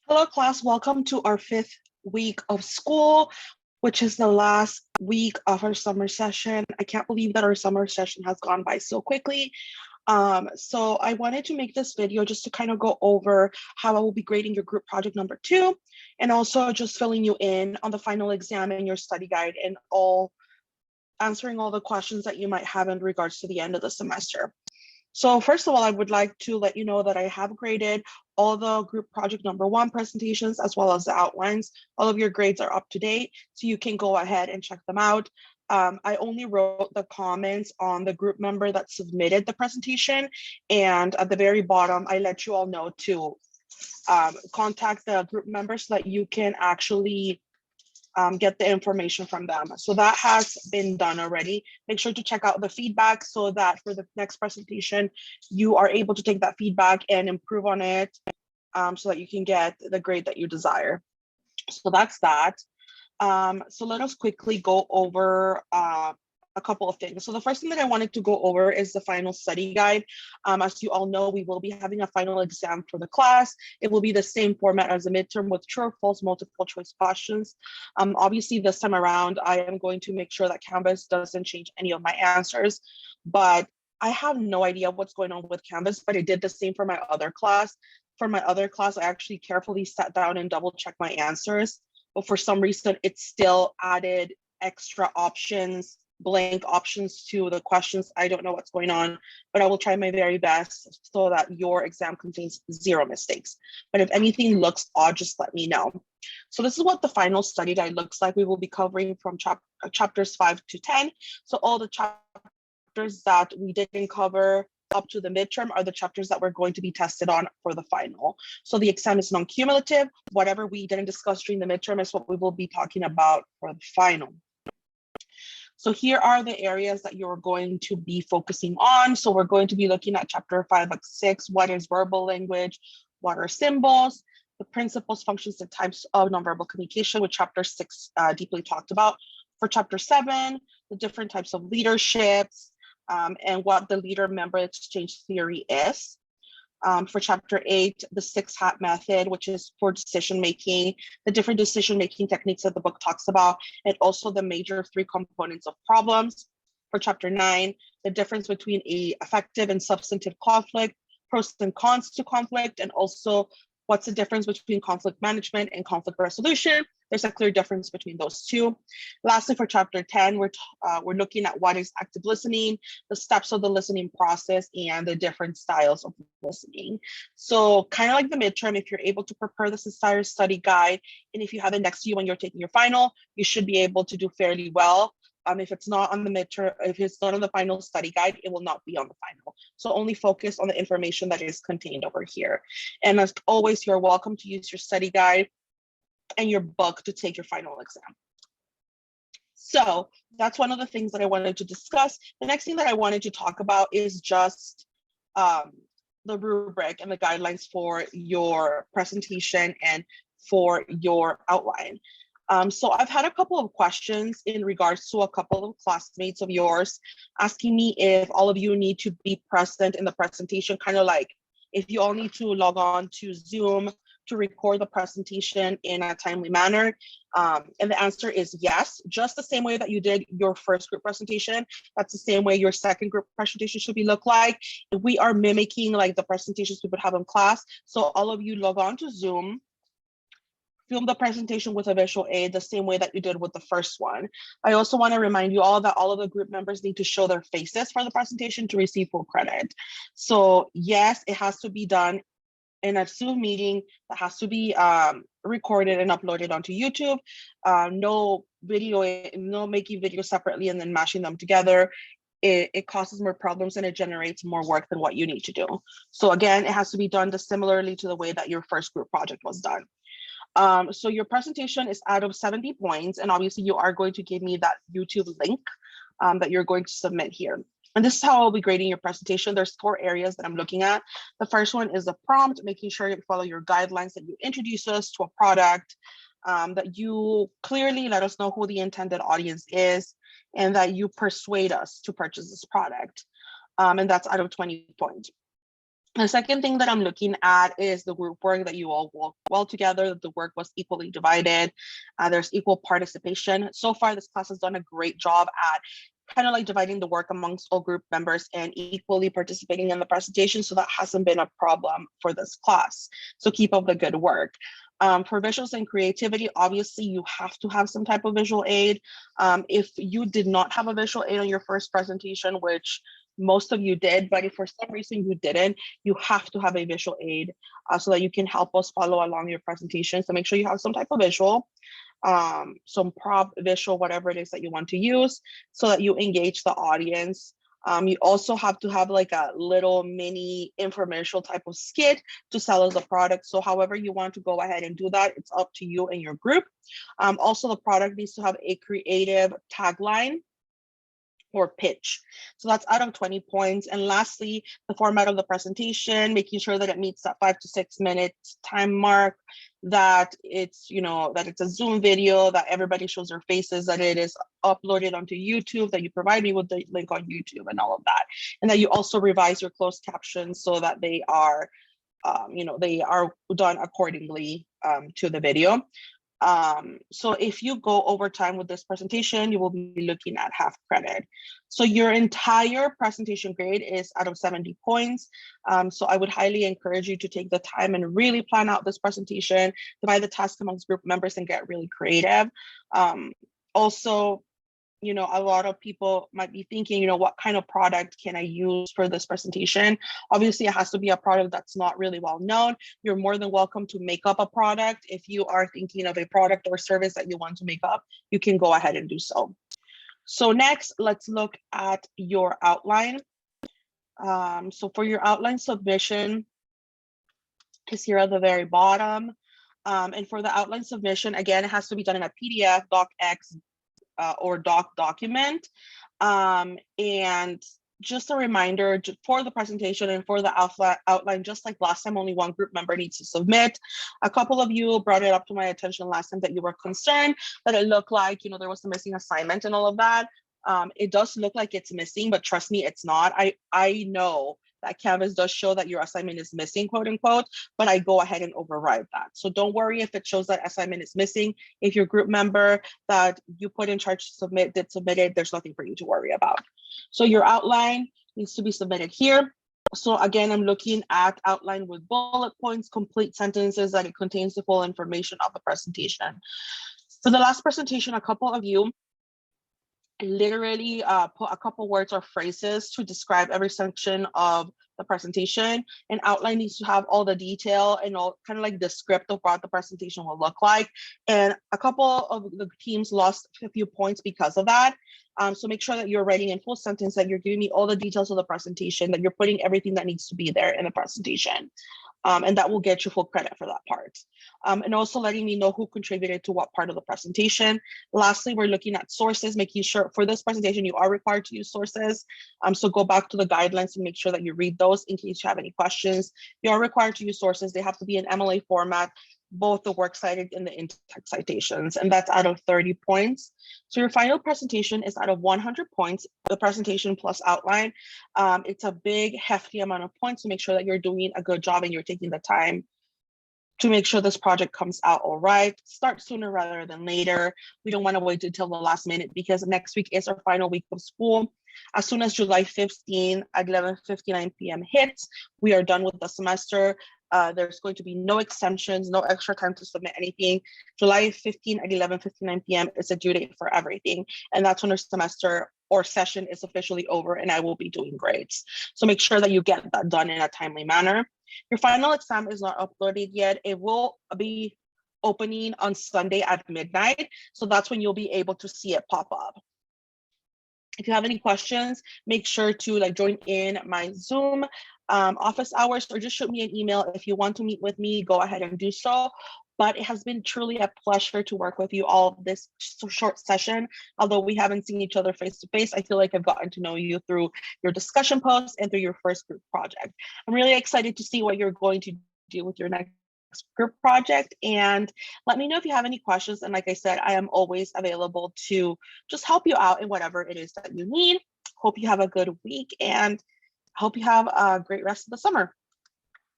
Hello, class. Welcome to our fifth week of school, which is the last week of our summer session. I can't believe that our summer session has gone by so quickly. So I wanted to make this video just to kind of go over how I will be grading your group project number 2, and also just filling you in on the final exam and your study guide and answering all the questions that you might have in regards to the end of the semester. So first of all, I would like to let you know that I have graded all the group project number 1 presentations as well as the outlines. All of your grades are up to date, so you can go ahead and check them out. I only wrote the comments on the group member that submitted the presentation, and at the very bottom, I let you all know to contact the group member so that you can actually get the information from them. So that has been done already. Make sure to check out the feedback so that for the next presentation, you are able to take that feedback and improve on it so that you can get the grade that you desire. So that's that. So let us quickly go over a couple of things. So the first thing that I wanted to go over is the final study guide. As you all know, we will be having a final exam for the class. It will be the same format as a midterm with true or false multiple choice questions. Obviously, this time around, I am going to make sure that Canvas doesn't change any of my answers, but I have no idea what's going on with Canvas, but it did the same for my other class. For my other class, I actually carefully sat down and double checked my answers, but for some reason, it still added extra options, blank options to the questions. I don't know what's going on, but I will try my very best so that your exam contains 0 mistakes. But if anything looks odd, just let me know. So this is what the final study guide looks like. We will be covering from chapters 5 to 10. So all the chapters that we didn't cover up to the midterm are the chapters that we're going to be tested on for the final. So the exam is non-cumulative. Whatever we didn't discuss during the midterm is what we will be talking about for the final. So here are the areas that you're going to be focusing on. So we're going to be looking at chapter 5 and 6, what is verbal language, what are symbols, the principles, functions, and types of nonverbal communication, which chapter 6 deeply talked about. For chapter 7, the different types of leaderships, and what the leader-member exchange theory is. For chapter 8, the 6-hat method, which is for decision-making, the different decision-making techniques that the book talks about, and also the major 3 components of problems. For chapter 9, the difference between a effective and substantive conflict, pros and cons to conflict, and also what's the difference between conflict management and conflict resolution. There's a clear difference between those two. Lastly, for chapter 10, we're looking at what is active listening, the steps of the listening process, and the different styles of listening. So kind of like the midterm, if you're able to prepare this entire study guide, and if you have it next to you when you're taking your final, you should be able to do fairly well. If it's not on the midterm, if it's not on the final study guide, it will not be on the final. So only focus on the information that is contained over here. And as always, you're welcome to use your study guide and your book to take your final exam. So that's one of the things that I wanted to discuss. The next thing that I wanted to talk about is just the rubric and the guidelines for your presentation and for your outline. So I've had a couple of questions in regards to a couple of classmates of yours asking me if all of you need to be present in the presentation, kind of like if you all need to log on to Zoom to record the presentation in a timely manner. And the answer is yes, just the same way that you did your first group presentation. That's the same way your second group presentation should be look like. We are mimicking like the presentations we would have in class. So all of you log on to Zoom, film the presentation with a visual aid the same way that you did with the first one. I also want to remind you all that all of the group members need to show their faces for the presentation to receive full credit. So yes, it has to be done in a Zoom meeting that has to be recorded and uploaded onto YouTube. No video, no making videos separately and then mashing them together. It causes more problems and it generates more work than what you need to do. So again, it has to be done similarly to the way that your first group project was done. So your presentation is out of 70 points, and obviously you are going to give me that YouTube link that you're going to submit here. And this is how I'll be grading your presentation. There's 4 areas that I'm looking at. The first one is the prompt, making sure you follow your guidelines, that you introduce us to a product, that you clearly let us know who the intended audience is, and that you persuade us to purchase this product. And that's out of 20 points. The second thing that I'm looking at is the group work, that you all work well together, that the work was equally divided, there's equal participation. So far, this class has done a great job at kind of like dividing the work amongst all group members and equally participating in the presentation. So that hasn't been a problem for this class. So keep up the good work. For visuals and creativity, obviously you have to have some type of visual aid. If you did not have a visual aid on your first presentation, which most of you did, but if for some reason you didn't, you have to have a visual aid so that you can help us follow along your presentation. So make sure you have some type of visual, some prop, visual, whatever it is that you want to use, so that you engage the audience. You also have to have like a little mini infomercial type of skit to sell as a product. So however you want to go ahead and do that, it's up to you and your group. Also, the product needs to have a creative tagline or pitch. So that's out of 20 points. And lastly, the format of the presentation, making sure that it meets that 5 to 6 minutes time mark, that it's, that it's a Zoom video, that everybody shows their faces, that it is uploaded onto YouTube, that you provide me with the link on YouTube and all of that. And that you also revise your closed captions so that they are, they are done accordingly to the video. So if you go over time with this presentation, you will be looking at half credit. So your entire presentation grade is out of 70 points. So I would highly encourage you to take the time and really plan out this presentation, divide the task amongst group members, and get really creative. Also, a lot of people might be thinking, what kind of product can I use for this presentation? Obviously, it has to be a product that's not really well known. You're more than welcome to make up a product. If you are thinking of a product or service that you want to make up, you can go ahead and do so. So next, let's look at your outline. So for your outline submission, is here at the very bottom. And for the outline submission, again, it has to be done in a PDF, DocX, or document. And just a reminder, for the presentation and for the outline, just like last time, only one group member needs to submit. A couple of you brought it up to my attention last time that you were concerned that it looked like, there was a missing assignment and all of that. It does look like it's missing, but trust me, it's not. I know that Canvas does show that your assignment is missing, quote unquote, but I go ahead and override that. So don't worry if it shows that assignment is missing. If your group member that you put in charge to submit did submit it, there's nothing for you to worry about. So your outline needs to be submitted here. So again, I'm looking at outline with bullet points, complete sentences, that it contains the full information of the presentation. For the last presentation, a couple of you literally put a couple words or phrases to describe every section of the presentation, and outline needs to have all the detail and all kind of like the script of what the presentation will look like. And a couple of the teams lost a few points because of that. So make sure that you're writing in full sentence, that you're giving me all the details of the presentation, that you're putting everything that needs to be there in the presentation. And that will get you full credit for that part. And also letting me know who contributed to what part of the presentation. Lastly, we're looking at sources, making sure for this presentation, you are required to use sources. So go back to the guidelines and make sure that you read those in case you have any questions. You are required to use sources. They have to be in MLA format, both the works cited and the in-text citations, and that's out of 30 points. So your final presentation is out of 100 points, the presentation plus outline. It's a big, hefty amount of points to make sure that you're doing a good job and you're taking the time to make sure this project comes out all right. Start sooner rather than later. We don't want to wait until the last minute, because next week is our final week of school. As soon as July 15 at 11:59 p.m. hits, we are done with the semester. There's going to be no exemptions, no extra time to submit anything. July 15 at 11:59 p.m. is a due date for everything. And that's when our semester or session is officially over, and I will be doing grades. So make sure that you get that done in a timely manner. Your final exam is not uploaded yet. It will be opening on Sunday at midnight. So that's when you'll be able to see it pop up. If you have any questions, make sure to join in my Zoom office hours, or just shoot me an email. If you want to meet with me, go ahead and do so. But it has been truly a pleasure to work with you all this short session. Although we haven't seen each other face to face, I feel like I've gotten to know you through your discussion posts and through your first group project. I'm really excited to see what you're going to do with your next group project, and let me know if you have any questions. And like I said, I am always available to just help you out in whatever it is that you need. Hope you have a good week, and hope you have a great rest of the summer.